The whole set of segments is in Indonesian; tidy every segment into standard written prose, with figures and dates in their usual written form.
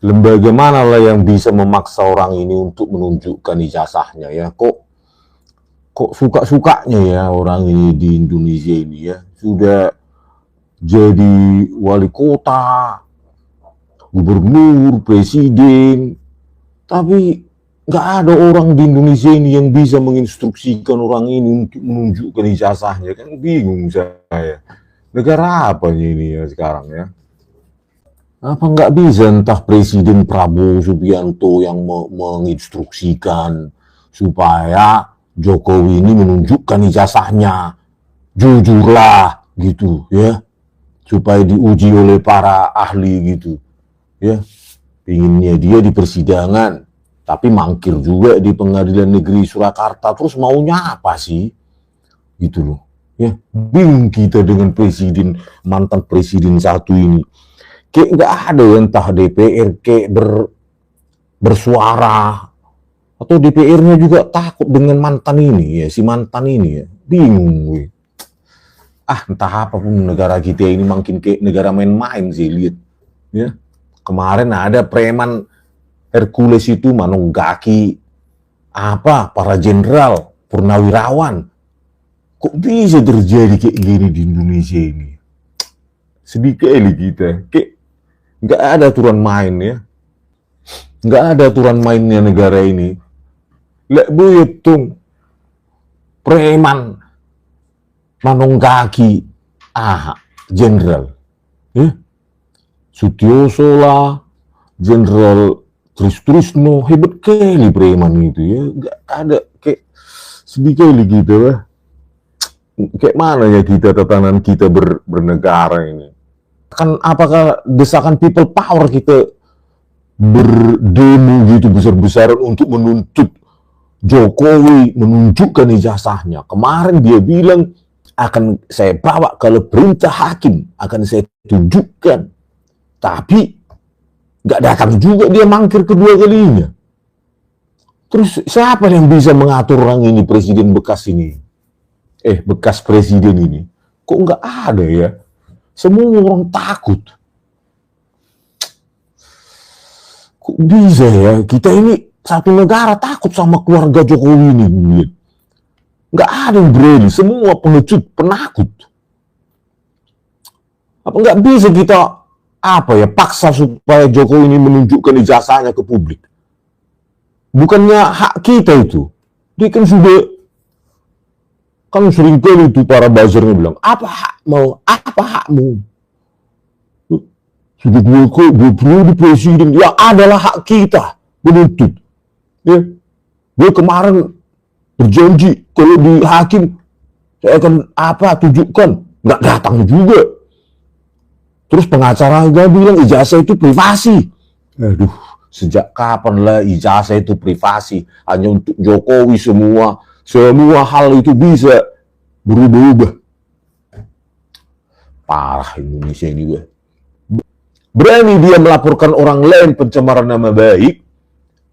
lembaga mana lah yang bisa memaksa orang ini untuk menunjukkan ijazahnya ya? Kok suka-sukanya ya orang ini di Indonesia ini ya, sudah jadi wali kota, gubernur, presiden, tapi nggak ada orang di Indonesia ini yang bisa menginstruksikan orang ini untuk menunjukkan ijazahnya. Kan bingung saya. Negara apa ini ya sekarang ya? Apa nggak bisa entah Presiden Prabowo Subianto yang menginstruksikan supaya Jokowi ini menunjukkan ijazahnya, jujurlah gitu ya, supaya diuji oleh para ahli gitu ya. Pinginnya dia di persidangan, tapi mangkir juga di Pengadilan Negeri Surakarta. Terus maunya apa sih? Gitu loh. Ya, bingung kita dengan presiden, mantan presiden satu ini. Kayak nggak ada ya, entah DPR kayak bersuara, atau DPR-nya juga takut dengan mantan ini ya, si mantan ini ya. Bingung gue. Entah apapun negara kita ini makin kayak negara main-main sih, lihat. Ya. Kemarin ada preman Hercules itu manunggaki para jenderal, purnawirawan. Kok bisa terjadi kayak gini di Indonesia ini? Sedih kali kita. Kayak nggak ada aturan main ya. Nggak ada aturan mainnya negara ini. Lek hitung preman manunggaki jenderal. Ya. Sutioso lah, Jenderal Trisno, hebat kali preman itu ya. Nggak ada, kayak sedih kali gitu ya. Kayak mana ya kita, tatanan kita bernegara ini. Apakah desakan people power kita berdemo gitu besar-besaran untuk menuntut Jokowi menunjukkan ijazahnya. Kemarin dia bilang akan saya bawa kalau perintah hakim, akan saya tunjukkan. Tapi nggak datang juga, dia mangkir kedua kalinya. Terus siapa yang bisa mengatur orang ini, presiden bekas ini? Bekas presiden ini. Kok nggak ada ya? Semua orang takut. Kok bisa ya? Kita ini satu negara takut sama keluarga Jokowi ini. Nggak ada yang berani. Semua pengecut, penakut. Apa nggak bisa kita paksa supaya Jokowi ini menunjukkan ijazahnya ke publik? Bukannya hak kita itu. Dia kan sudah, kan seringkali itu para buzzernya bilang, apa hakmu? Sudah gue perlu di presiden, ya adalah hak kita menuntut. Ya, gue kemarin berjanji kalau di hakim saya akan tunjukkan, nggak datang juga. Terus pengacara gue bilang ijazah itu privasi. Aduh, sejak kapan lah ijazah itu privasi? Hanya untuk Jokowi semua hal itu bisa berubah-ubah. Parah Indonesia ini gue. Berani dia melaporkan orang lain pencemaran nama baik,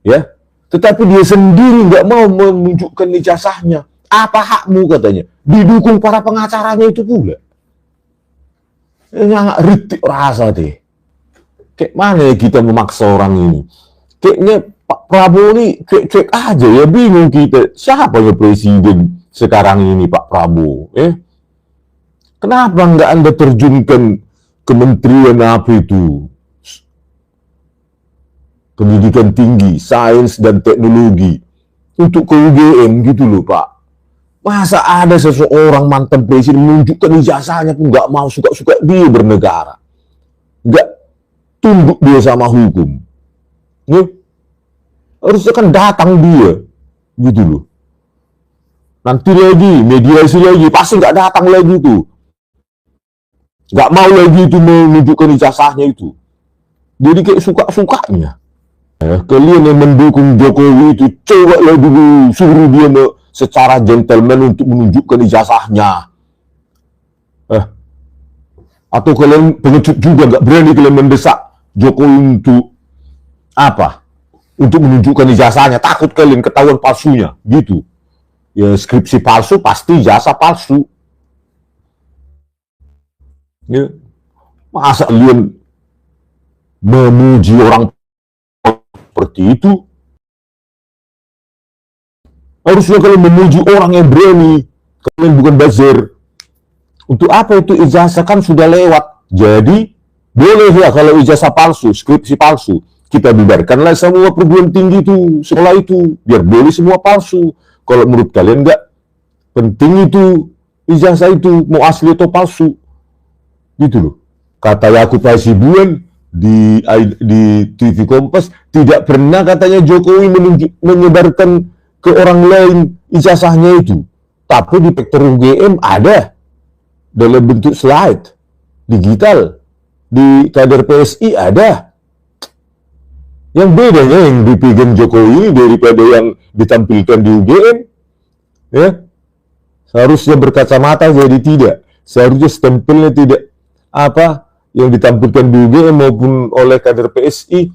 ya, tetapi dia sendiri nggak mau menunjukkan ijazahnya. Apa hakmu katanya? Didukung para pengacaranya itu pula. Nggak ritik rasa deh. Kayak mana ya kita memaksa orang ini? Kayaknya Pak Prabowo ini cuek-cuek aja ya, bingung kita. Siapa ya presiden sekarang ini Pak Prabowo? Kenapa nggak Anda terjunkan kementerian pendidikan tinggi, sains dan teknologi untuk ke UGM gitu loh Pak. Masa ada seseorang mantan presiden menunjukkan ijazahnya pun nggak mau, suka-suka dia bernegara, nggak tunduk dia sama hukum. Harusnya kan datang dia gitu loh. Nanti lagi mediasi lagi, pasti nggak datang lagi tuh, nggak mau lagi itu menunjukkan ijazahnya itu. Jadi kayak suka-sukanya. Kalian yang mendukung Jokowi itu coba lah dulu suruh dia secara gentleman untuk menunjukkan ijazahnya. Atau kalian pengecut juga, nggak berani kalian mendesak Jokowi untuk untuk menunjukkan ijazahnya, takut kalian ketahuan palsunya gitu. Ya skripsi palsu pasti ijazah palsu. Ya. Masa kalian memuji orang seperti itu. Harusnya kalian memuji orang yang berani, kalian bukan buzzer. Untuk apa itu ijazah, kan sudah lewat. Jadi boleh ya kalau ijazah palsu, skripsi palsu, kita bubarkanlah semua perguruan tinggi itu, sekolah itu, biar boleh semua palsu. Kalau menurut kalian nggak penting itu ijazah itu, mau asli atau palsu, gitu loh. Kata Yakub Hasibuan di TV Kompas, tidak pernah katanya Jokowi menyebarkan ke orang lain ijazahnya itu, tapi di Rektor UGM ada dalam bentuk slide digital, di kader PSI ada. Yang bedanya yang dipegang Jokowi daripada yang ditampilkan di UGM, ya, seharusnya berkacamata jadi tidak, seharusnya stempelnya tidak apa yang ditampilkan di UGM maupun oleh kader PSI,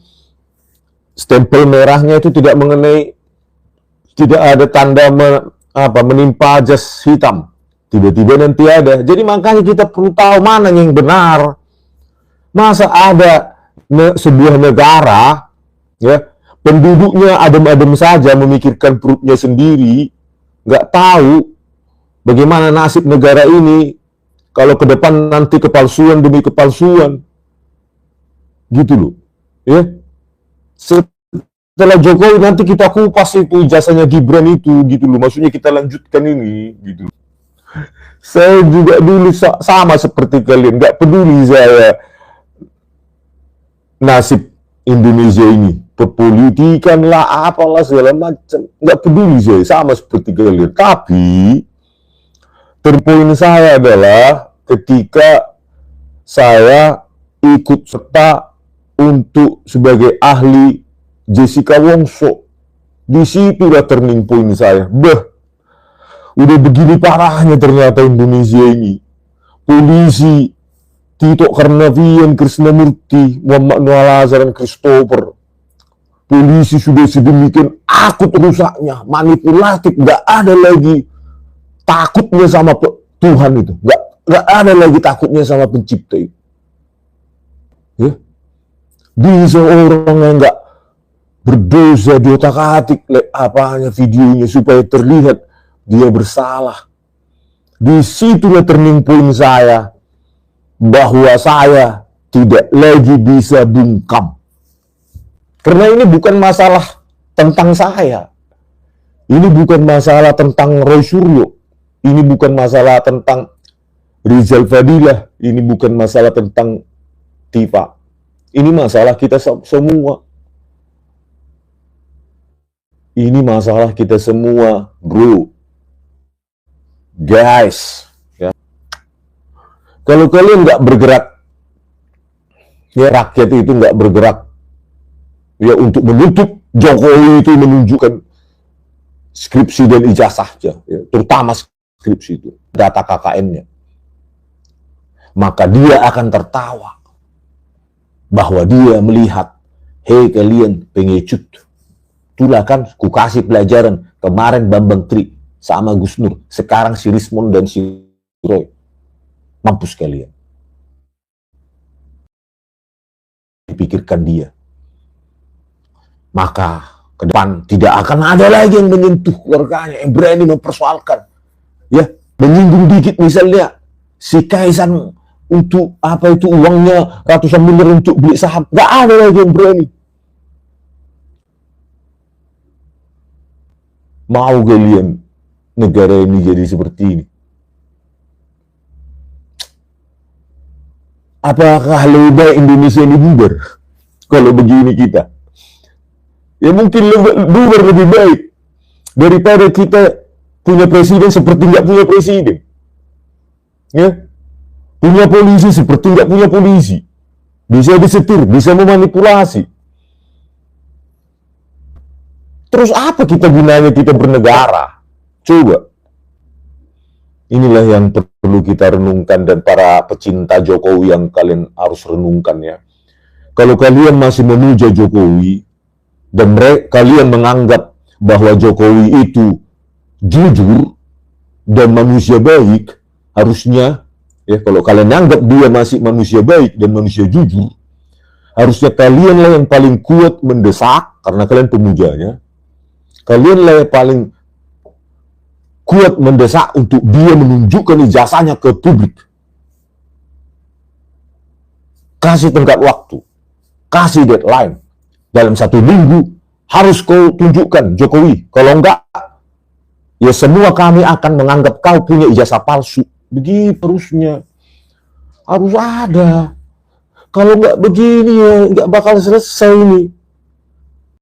stempel merahnya itu tidak mengenai, tidak ada tanda menimpa jas hitam, tiba-tiba nanti ada. Jadi makanya kita perlu tahu mana yang benar. Masa ada sebuah negara, ya, penduduknya adem-adem saja memikirkan perutnya sendiri, nggak tahu bagaimana nasib negara ini kalau ke depan nanti kepalsuan demi kepalsuan, gitu loh, ya. Setelah Jokowi nanti kita kupas itu ijazahnya Gibran itu, gitu loh. Maksudnya kita lanjutkan ini, gitu. Saya juga dulu sama seperti kalian, nggak peduli saya nasib Indonesia ini, perpolitikan lah, apalah segala macam, nggak peduli saya, sama seperti kalian. Tapi terpoin saya adalah ketika saya ikut serta untuk sebagai ahli Jessica Wongso, di situ udah turning point saya. Udah begini parahnya ternyata Indonesia ini. Polisi Tito Karnavian, Krishnamurti, Muhammad Noah Lazar, dan Christopher. Polisi sudah sedemikian akut rusaknya, manipulatif, nggak ada lagi takutnya sama Tuhan itu, nggak ada lagi takutnya sama pencipta itu. Ya? Bisa orang yang nggak berdosa diotak-atik apanya videonya supaya terlihat dia bersalah. Di situlah turning point saya, bahwa saya tidak lagi bisa bungkam. Karena ini bukan masalah tentang saya, ini bukan masalah tentang Roy Suryo, ini bukan masalah tentang Rizal Fadilah, ini bukan masalah tentang Tifa, ini masalah kita semua. Ini masalah kita semua, bro. Guys, ya. Kalau kalian nggak bergerak, ya rakyat itu nggak bergerak, ya untuk menuntut Jokowi itu menunjukkan skripsi dan ijazahnya, ya, terutama skripsi itu, data KKN-nya, maka dia akan tertawa bahwa dia melihat, hei kalian pengecut, itulah kan ku kasih pelajaran kemarin Bambang Tri sama Gus Nur, sekarang si Rismon dan si Roy. Mampus kalian. Dipikirkan dia. Maka ke depan tidak akan ada lagi yang menyentuh keluarganya, yang berani mempersoalkan. Ya, menyinggung dikit misalnya si Kaisang untuk apa itu uangnya ratusan miliar untuk beli saham. Gak ada lagi yang berani. Mau kalian negara ini jadi seperti ini? Apakah lebih baik Indonesia ini bubar? Kalau begini kita, ya mungkin bubar lebih baik daripada kita punya presiden seperti nggak punya presiden, ya, punya polisi seperti nggak punya polisi, bisa disetir, bisa memanipulasi. Terus apa kita gunanya kita bernegara? Coba. Inilah yang perlu kita renungkan, dan para pecinta Jokowi yang kalian harus renungkan, ya. Kalau kalian masih memuja Jokowi dan kalian menganggap bahwa Jokowi itu jujur dan manusia baik, harusnya, ya, kalau kalian anggap dia masih manusia baik dan manusia jujur, Harusnya kalianlah yang paling kuat mendesak, karena kalian pemujanya. Kalianlah yang paling kuat mendesak untuk dia menunjukkan ijazahnya ke publik. Kasih tenggat waktu, kasih deadline. Dalam 1 minggu harus kau tunjukkan Jokowi. Kalau enggak, ya semua kami akan menganggap kau punya ijazah palsu. Begitu harusnya. Harus ada. Kalau nggak begini ya nggak bakal selesai ini.